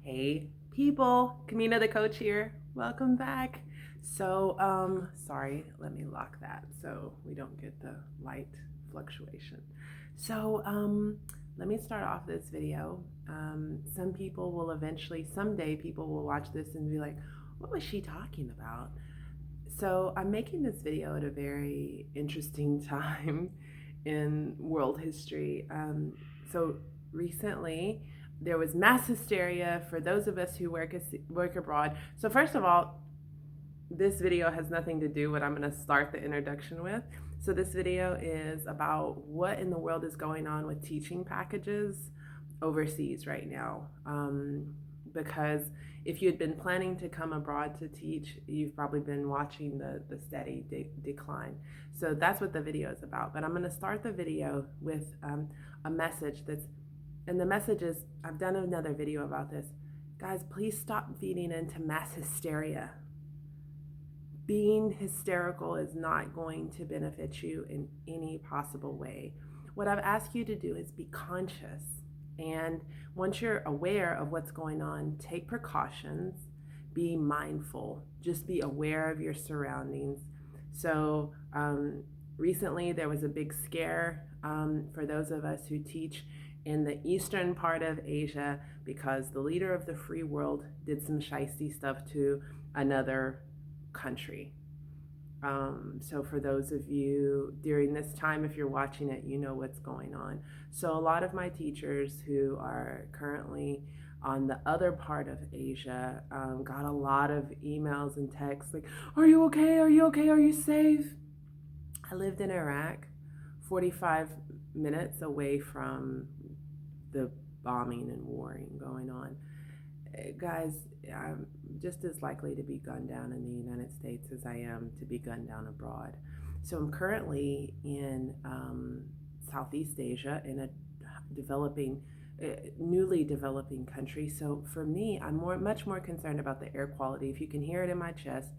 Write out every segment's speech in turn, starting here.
Hey people, Kamina the Koach here. Welcome back. Sorry, let me lock that so we don't get the light fluctuation. Let me start off this video. Some people will eventually, someday, people will watch this and be like, what was she talking about? So, I'm making this video at a very interesting time in world history. So, recently, there was mass hysteria for those of us who work abroad. So, first of all, this video has nothing to do with what I'm going to start the introduction with. So, this video is about what in the world is going on with teaching packages overseas right now. Because if you had been planning to come abroad to teach, you've probably been watching the steady decline. So that's what the video is about. But I'm going to start the video with a message and the message is, I've done another video about this. Guys, please stop feeding into mass hysteria. Being hysterical is not going to benefit you in any possible way. What I've asked you to do is be conscious. And once you're aware of what's going on, take precautions, be mindful, just be aware of your surroundings. So, recently there was a big scare for those of us who teach in the eastern part of Asia because the leader of the free world did some shisty stuff to another country. So for those of you during this time, if you're watching it, you know what's going on. So a lot of my teachers who are currently on the other part of Asia got a lot of emails and texts like, are you okay? Are you okay? Are you safe? I lived in Iraq, 45 minutes away from the bombing and warring going on. Guys, I'm just as likely to be gunned down in the United States as I am to be gunned down abroad. So I'm currently in Southeast Asia in a developing, newly developing country. So for me, I'm much more concerned about the air quality. If you can hear it in my chest,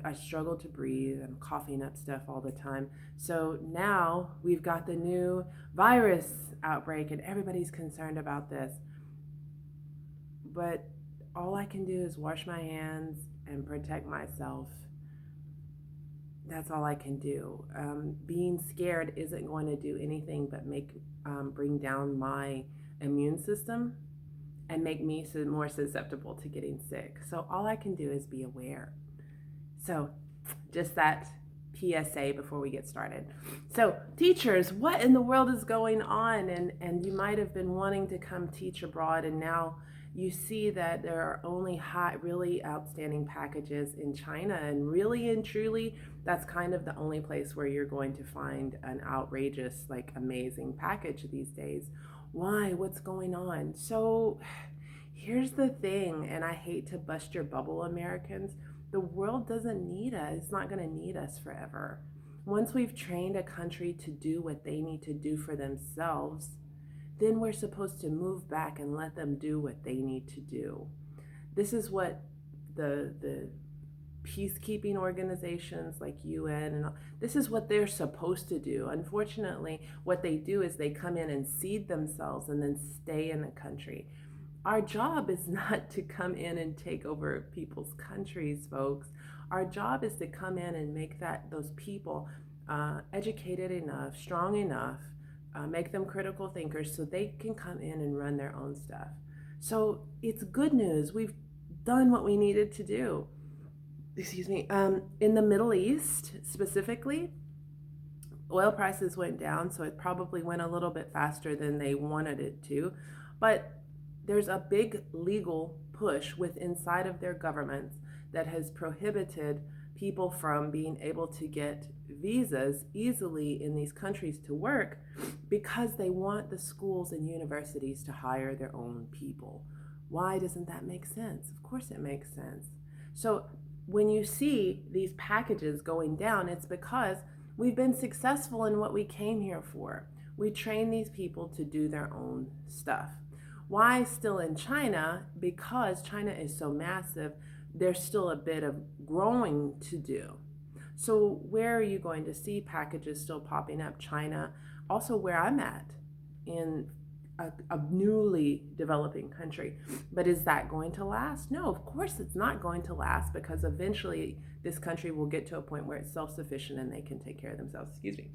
I struggle to breathe. I'm coughing up stuff all the time. So now we've got the new virus outbreak, and everybody's concerned about this. But all I can do is wash my hands and protect myself. That's all I can do. Being scared isn't going to do anything but bring down my immune system and make me more susceptible to getting sick. So all I can do is be aware. So just that PSA before we get started. So teachers, what in the world is going on? And you might have been wanting to come teach abroad, and now you see that there are only really outstanding packages in China, and really and truly, that's kind of the only place where you're going to find an outrageous, like amazing package these days. Why? What's going on? So here's the thing, and I hate to bust your bubble, Americans. The world doesn't need us. It's not going to need us forever. Once we've trained a country to do what they need to do for themselves, then we're supposed to move back and let them do what they need to do. This is what the peacekeeping organizations like UN and all, this is what they're supposed to do. Unfortunately, what they do is they come in and seed themselves and then stay in the country. Our job is not to come in and take over people's countries, folks. Our job is to come in and make those people educated enough, strong enough, make them critical thinkers so they can come in and run their own stuff. So it's good news. We've done what we needed to do. Excuse me. In the Middle East specifically, oil prices went down, so it probably went a little bit faster than they wanted it to. But there's a big legal push inside of their governments that has prohibited people from being able to get visas easily in these countries to work because they want the schools and universities to hire their own people. Why doesn't that make sense? Of course it makes sense. So when you see these packages going down, it's because we've been successful in what we came here for. We train these people to do their own stuff. Why still in China? Because China is so massive, there's still a bit of growing to do. So where are you going to see packages still popping up? China, also where I'm at in a newly developing country. But is that going to last? No, of course it's not going to last, because eventually this country will get to a point where it's self-sufficient and they can take care of themselves. Excuse me.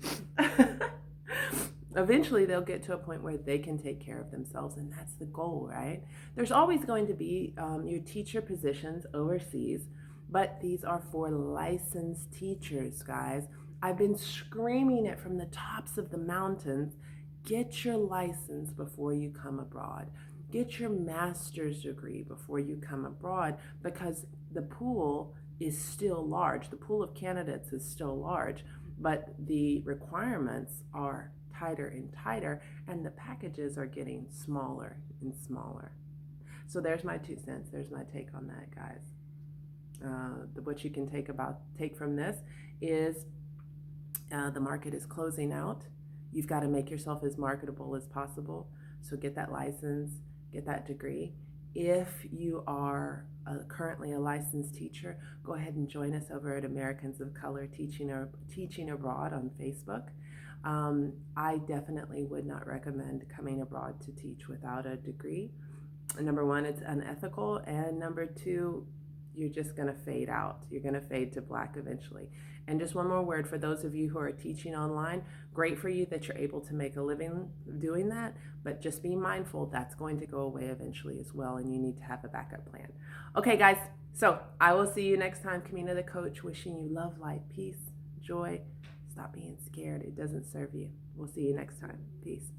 Eventually they'll get to a point where they can take care of themselves, and that's the goal, right? There's always going to be your teacher positions overseas, but these are for licensed teachers, guys. I've been screaming it from the tops of the mountains. Get your license before you come abroad. Get your master's degree before you come abroad, because the pool is still large. The pool of candidates is still large, but the requirements are tighter and tighter, and the packages are getting smaller and smaller. So there's my 2 cents. There's my take on that, guys. What you can take from this is the market is closing out. You've got to make yourself as marketable as possible. So get that license, get that degree. If you are currently a licensed teacher, go ahead and join us over at Americans of Color Teaching Abroad on Facebook. I definitely would not recommend coming abroad to teach without a degree. Number one, it's unethical, and number two, you're just going to fade out. You're going to fade to black eventually. And just one more word for those of you who are teaching online. Great for you that you're able to make a living doing that, but just be mindful that's going to go away eventually as well, and you need to have a backup plan. Okay, guys, so I will see you next time. Kamina the Koach, wishing you love, light, peace, joy. Stop being scared. It doesn't serve you. We'll see you next time. Peace.